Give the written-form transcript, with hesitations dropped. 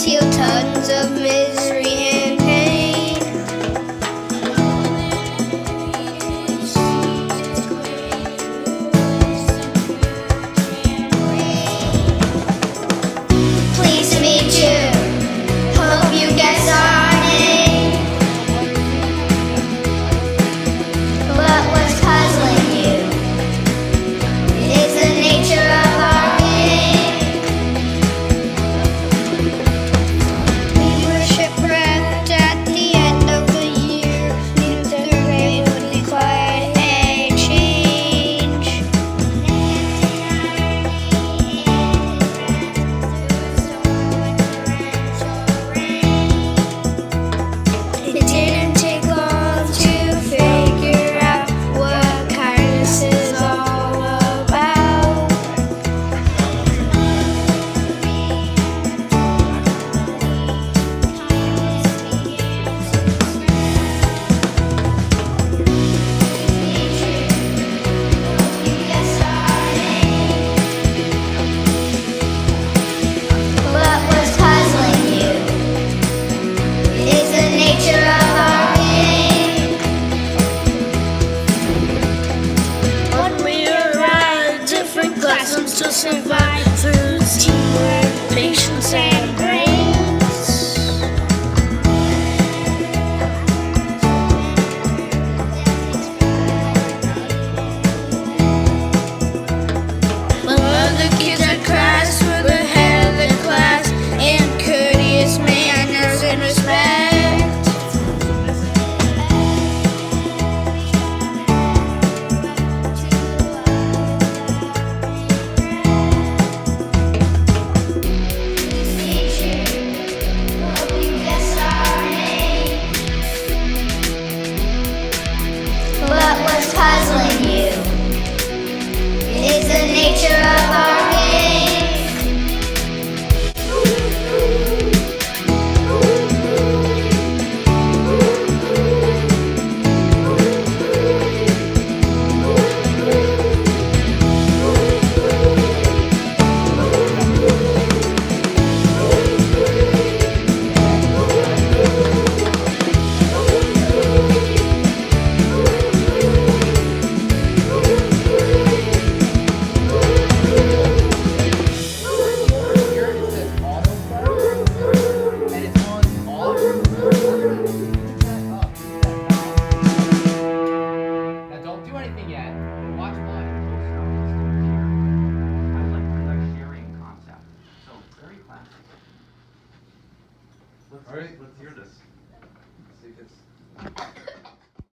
heal tons of misery and pain. Pleased to meet you. Hope you guess our name. What was puzzling you is the nature of our game. We were shipwrecked at the end of the year. Knew the rain would be quite a change. It didn't take long to figure out what kindness is all about. What was puzzling you is the nature of our game. When we arrive, different classrooms to survive through teamwork, patience, and grace. While other kids at class were the head of the class and courteous manners and respect. What was puzzling you is the nature of our game. Now don't do anything yet. Watch one. I like sharing concept. So very classic. Let's hear this. Let's see if it's